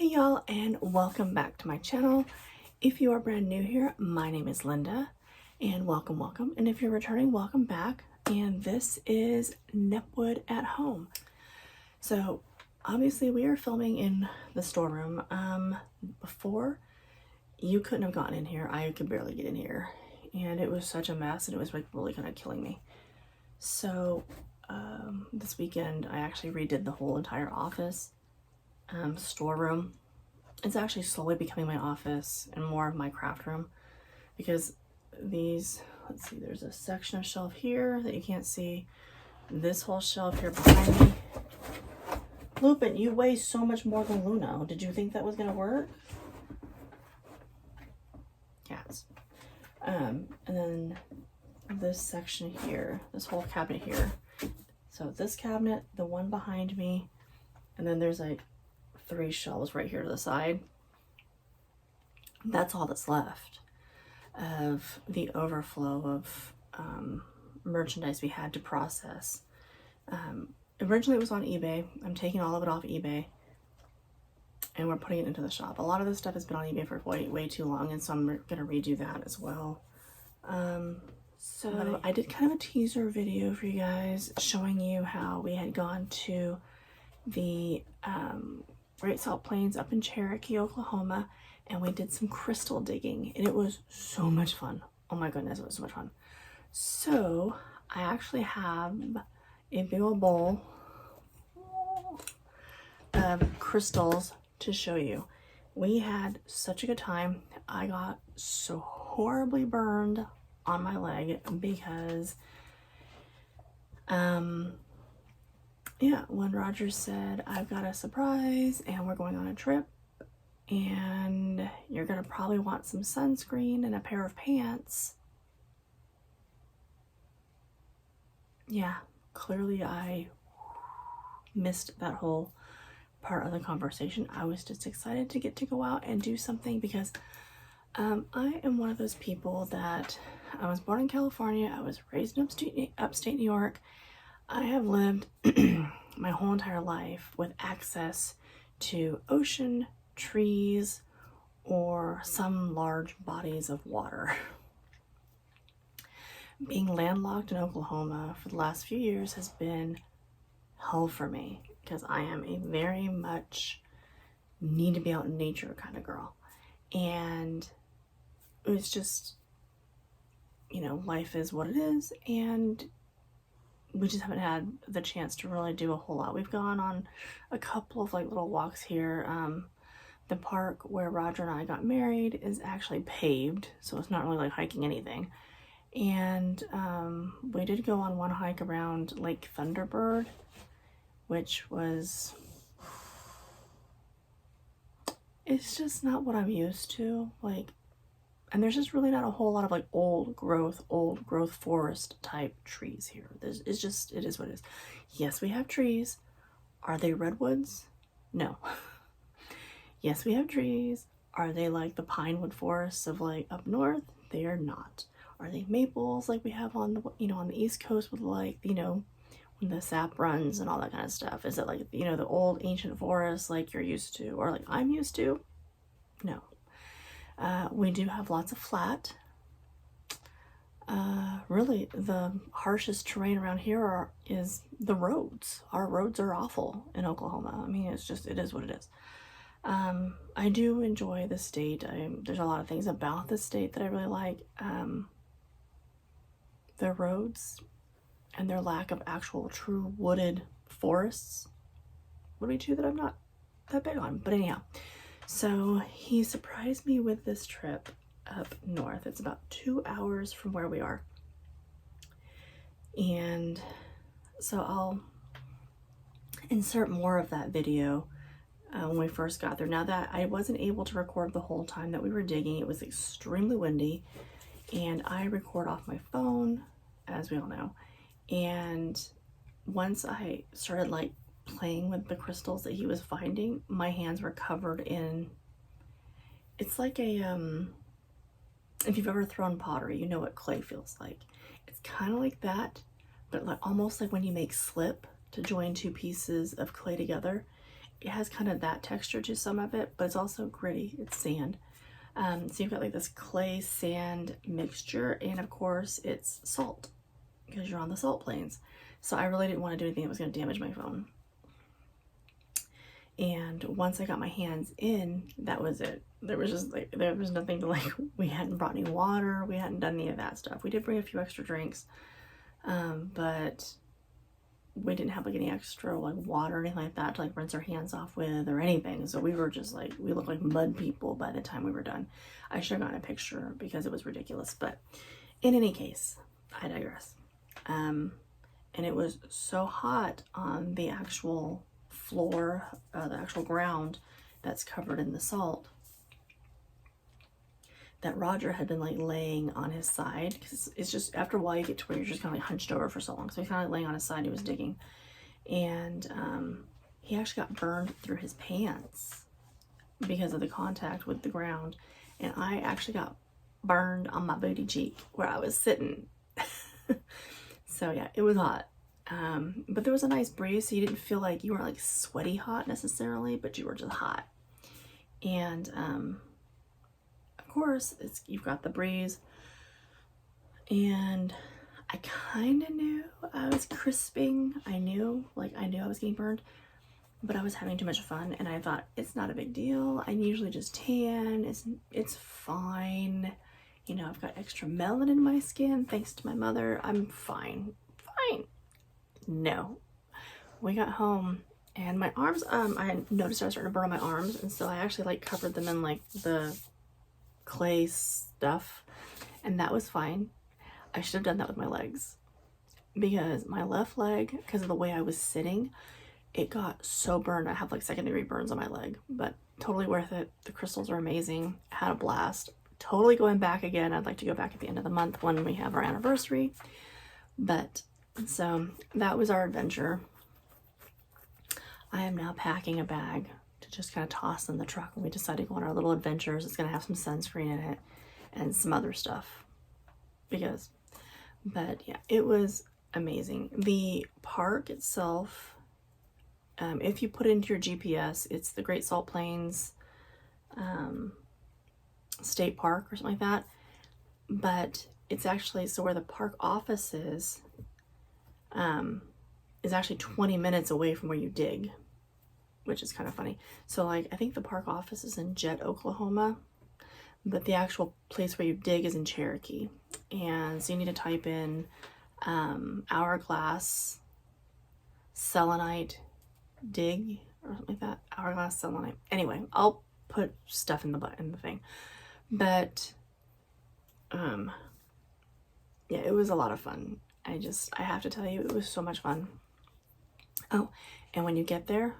Hey y'all, and welcome back to my channel. If you are brand new here, my name is Linda, and welcome. And if you're returning, welcome back. And this is Nepwood at home. So obviously we are filming in the storeroom. Before, you couldn't have gotten in here. I could barely get in here, and it was such a mess, and it was like really kind of killing me. So this weekend I actually redid the whole entire office. Storeroom. It's actually slowly becoming my office and more of my craft room, because these, let's see, there's a section of shelf here that you can't see. This whole shelf here behind me. Lupin, you weigh so much more than Luna. Did you think that was gonna work? Yes. And then this section here, this whole cabinet here. So this cabinet, the one behind me, and then there's like 3 shelves right here to the side. That's all that's left of the overflow of merchandise we had to process. Originally it was on eBay. I'm taking all of it off eBay and we're putting it into the shop. A lot of this stuff has been on eBay for way too long, and so I'm gonna redo that as well. So I did kind of a teaser video for you guys showing you how we had gone to the Great Salt Plains up in Cherokee, Oklahoma, and we did some crystal digging, and it was so much fun. Oh my goodness, it was so much fun. So I actually have a big old bowl of crystals to show you. We had such a good time. I got so horribly burned on my leg because yeah, when Roger said, I've got a surprise and we're going on a trip and you're gonna probably want some sunscreen and a pair of pants. Yeah, clearly I missed that whole part of the conversation. I was just excited to get to go out and do something because I am one of those people that I was born in California. I was raised in upstate New York. I have lived my whole entire life with access to ocean, trees, or some large bodies of water. Being landlocked in Oklahoma for the last few years has been hell for me, because I am a very much need to be out in nature kind of girl. And it was just, you know, life is what it is, and we just haven't had the chance to really do a whole lot. We've gone on a couple of like little walks here. The park where Roger and I got married is actually paved, so it's not really like hiking anything. And we did go on one hike around Lake Thunderbird, which was, it's just not what I'm used to. Like, and there's just really not a whole lot of like old growth forest type trees here. It's just, it is what it is. Yes, we have trees. Are they redwoods? No. Yes, we have trees. Are they like the pinewood forests of like up north? They are not. Are they maples like we have on the, you know, on the East Coast with like, you know, when the sap runs and all that kind of stuff? Is it like, you know, the old ancient forests like you're used to, or like I'm used to? No. We do have lots of flat. Really, the harshest terrain around here is the roads. Our roads are awful in Oklahoma. I mean, it's just, it is what it is. I do enjoy the state. There's a lot of things about the state that I really like. Their roads and their lack of actual true wooded forests would be two that I'm not that big on. But anyhow, so he surprised me with this trip up north. It's about 2 hours from where we are. And so I'll insert more of that video when we first got there. Now that I wasn't able to record the whole time that we were digging, it was extremely windy, and I record off my phone, as we all know. And once I started like playing with the crystals that he was finding, my hands were covered in, it's like a if you've ever thrown pottery, you know what clay feels like. It's kind of like that, but like almost like when you make slip to join 2 pieces of clay together. it has kind of that texture to some of it, but it's also gritty. It's sand. So you've got like this clay sand mixture, and of course it's salt because you're on the salt plains. So I really didn't want to do anything that was going to damage my phone. And once I got my hands in, that was it. There was just like, there was nothing to like, we hadn't brought any water, we hadn't done any of that stuff. We did bring a few extra drinks, but we didn't have like any extra like water or anything like that to like rinse our hands off with or anything. So we were just like, we looked like mud people by the time we were done. I should have gotten a picture because it was ridiculous, but in any case, I digress. And it was so hot on the actual floor, the actual ground that's covered in the salt, that Roger had been like laying on his side, because it's just after a while you get to where you're just kind of like hunched over for so long. So he's kind of like laying on his side, he was digging, and he actually got burned through his pants because of the contact with the ground, and I actually got burned on my booty cheek where I was sitting. So yeah, it was hot. But there was a nice breeze, so you didn't feel like you weren't like sweaty hot necessarily, but you were just hot. And of course, you've got the breeze, and I kind of knew I was crisping. I knew I was getting burned, but I was having too much fun, and I thought it's not a big deal. I usually just tan. It's fine. You know, I've got extra melanin in my skin thanks to my mother. I'm fine. No, we got home and my arms, I had noticed I was starting to burn on my arms, and so I actually like covered them in like the clay stuff, and that was fine. I should have done that with my legs, because my left leg, because of the way I was sitting, it got so burned. I have like 2nd-degree burns on my leg, but totally worth it. The crystals are amazing. Had a blast. Totally going back again. I'd like to go back at the end of the month when we have our anniversary. But so that was our adventure. I am now packing a bag to just kind of toss in the truck when we decide to go on our little adventures. It's going to have some sunscreen in it and some other stuff, but yeah, it was amazing. The park itself, if you put it into your GPS, it's the Great Salt Plains State Park or something like that, but it's actually, so where the park office is actually 20 minutes away from where you dig, which is kind of funny. So like, I think the park office is in Jet, Oklahoma, but the actual place where you dig is in Cherokee. And so you need to type in Hourglass Selenite dig or something like that. Hourglass Selenite. Anyway, I'll put stuff in the thing. But yeah, it was a lot of fun. I have to tell you, it was so much fun. Oh, and when you get there,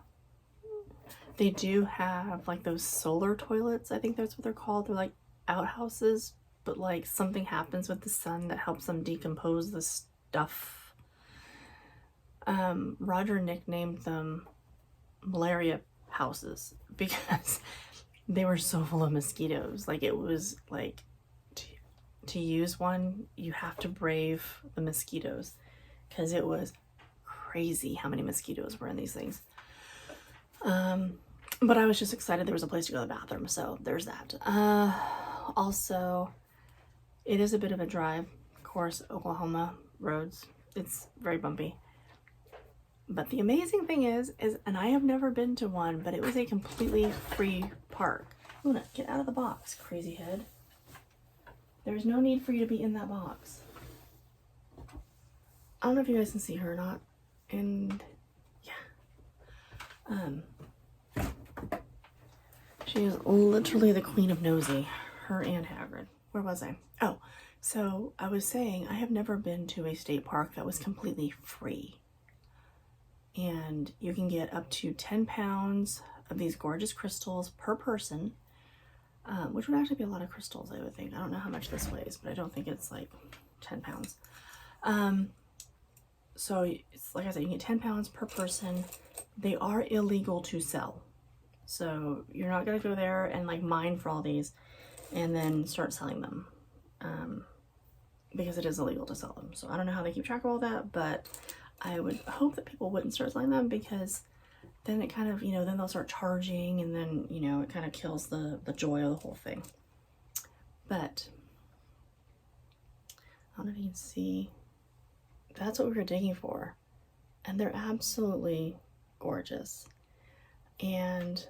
they do have like those solar toilets. I think that's what they're called. They're like outhouses, but like something happens with the sun that helps them decompose the stuff. Roger nicknamed them malaria houses because they were so full of mosquitoes. Like, it was like, to use one, you have to brave the mosquitoes, because it was crazy how many mosquitoes were in these things. But I was just excited there was a place to go to the bathroom, so there's that. Also, it is a bit of a drive. Of course, Oklahoma roads, it's very bumpy. But the amazing thing is, and I have never been to one, but it was a completely free park. Luna, get out of the box, crazy head. There's no need for you to be in that box. I don't know if you guys can see her or not. And yeah. She is literally the queen of nosy. Her and Hagrid. Where was I? Oh, so I was saying I have never been to a state park that was completely free. And you can get up to 10 pounds of these gorgeous crystals per person. Which would actually be a lot of crystals, I would think. I don't know how much this weighs, but I don't think it's like 10 pounds. So it's like I said, you get 10 pounds per person. They are illegal to sell. So you're not gonna go there and like mine for all these and then start selling them. Because it is illegal to sell them. So I don't know how they keep track of all that, but I would hope that people wouldn't start selling them, because then it kind of, you know, then they'll start charging, and then, you know, it kind of kills the joy of the whole thing. But I don't know if you can see, that's what we were digging for. And they're absolutely gorgeous. And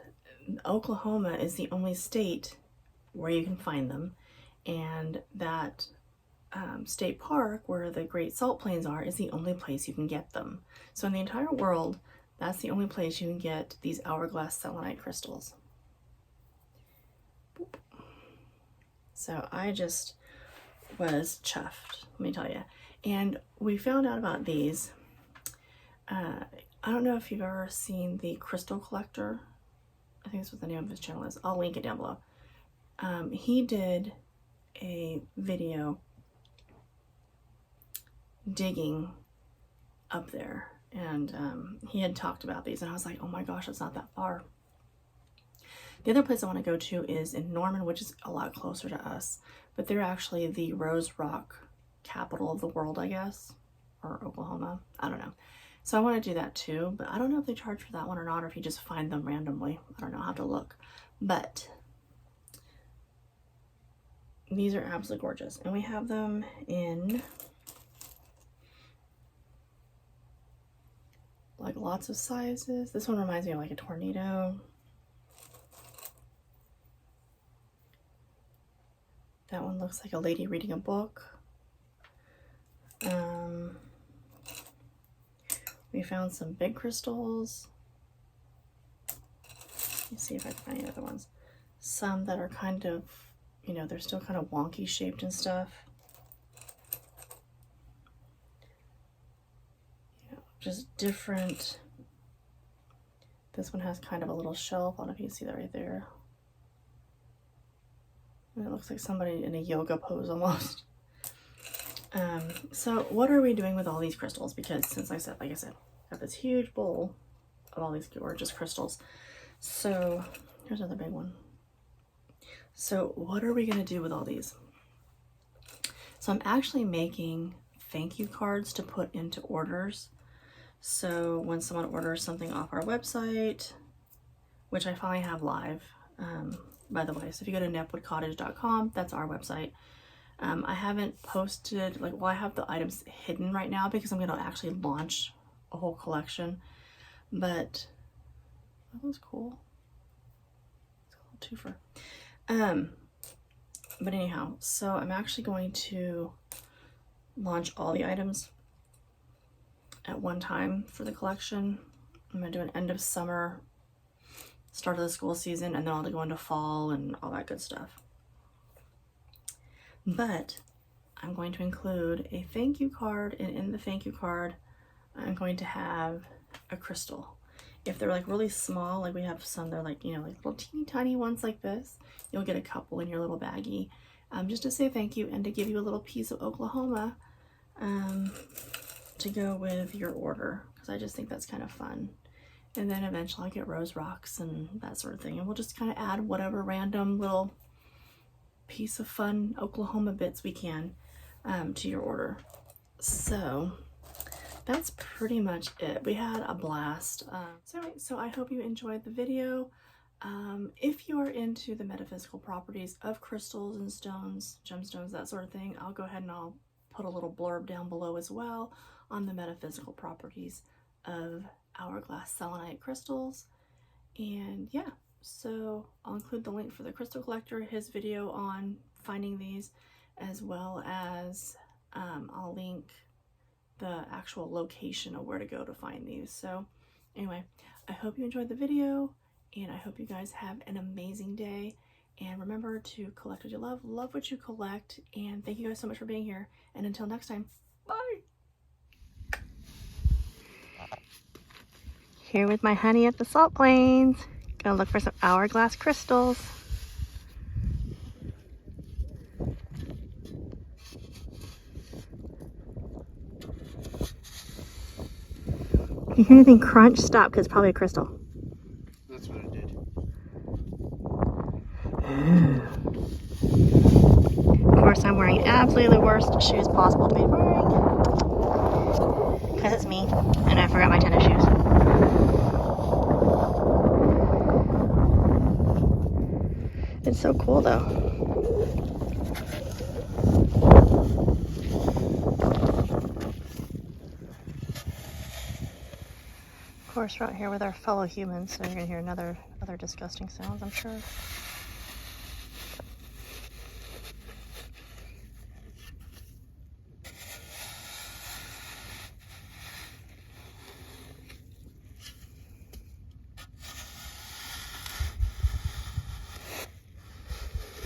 Oklahoma is the only state where you can find them. And that state park where the Great Salt Plains are is the only place you can get them. So in the entire world, that's the only place you can get these hourglass selenite crystals. Boop. So I just was chuffed, let me tell you. And we found out about these. I don't know if you've ever seen the Crystal Collector. I think that's what the name of his channel is. I'll link it down below. He did a video digging up there, and he had talked about these, and I was like, oh my gosh, it's not that far. The other place I want to go to is in Norman, which is a lot closer to us, but they're actually the rose rock capital of the world, I guess, or Oklahoma, I don't know. So I want to do that too, but I don't know if they charge for that one or not, or if you just find them randomly. I don't know, I'll have to look. But these are absolutely gorgeous, and we have them in like lots of sizes. This one reminds me of like a tornado. That one looks like a lady reading a book. We found some big crystals. Let me see if I can find any other ones. Some that are kind of, you know, they're still kind of wonky shaped and stuff. You know, just different. This one has kind of a little shelf. I don't know if you can see that right there. And it looks like somebody in a yoga pose almost. So what are we doing with all these crystals? Because since like I said, I have this huge bowl of all these gorgeous crystals. So here's another big one. So what are we going to do with all these? So I'm actually making thank you cards to put into orders. So when someone orders something off our website, which I finally have live, by the way, so if you go to nepwoodcottage.com, that's our website. I haven't posted, like, well, I have the items hidden right now because I'm going to actually launch a whole collection, but that was cool. It's a little twofer. But anyhow, so I'm actually going to launch all the items at one time for the collection. I'm going to do an end of summer, start of the school season, and then I'll go into fall and all that good stuff. But I'm going to include a thank you card, and in the thank you card, I'm going to have a crystal. If they're like really small, like we have some, they're like, you know, like little teeny tiny ones like this, you'll get a couple in your little baggie, just to say thank you and to give you a little piece of Oklahoma to go with your order, because I just think that's kind of fun. And then eventually I'll get rose rocks and that sort of thing, and we'll just kind of add whatever random little piece of fun Oklahoma bits we can to your order. So that's pretty much it. We had a blast. So I hope you enjoyed the video. If you are into the metaphysical properties of crystals and stones, gemstones, that sort of thing, I'll go ahead and I'll put a little blurb down below as well on the metaphysical properties of hourglass selenite crystals. And yeah, so I'll include the link for the crystal collector, his video on finding these, as well as I'll link the actual location of where to go to find these. So anyway, I hope you enjoyed the video, and I hope you guys have an amazing day. And remember to collect what you love what you collect, and thank you guys so much for being here. And until next time, bye. Here with my honey at the Salt Plains. Gonna look for some hourglass crystals. If you hear anything crunch, stop, because it's probably a crystal. That's what it did. Of course, I'm wearing absolutely the worst shoes possible to be wearing, because it's me, and I forgot my tennis shoes. It's so cool though. Of course, we're out here with our fellow humans, so you're gonna hear other disgusting sounds, I'm sure.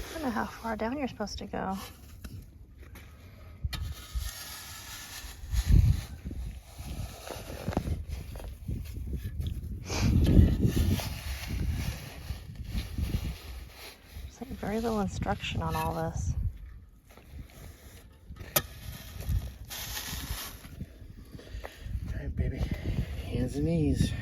I don't know how far down you're supposed to go. There's like very little instruction on all this. All right, baby. Hands and knees.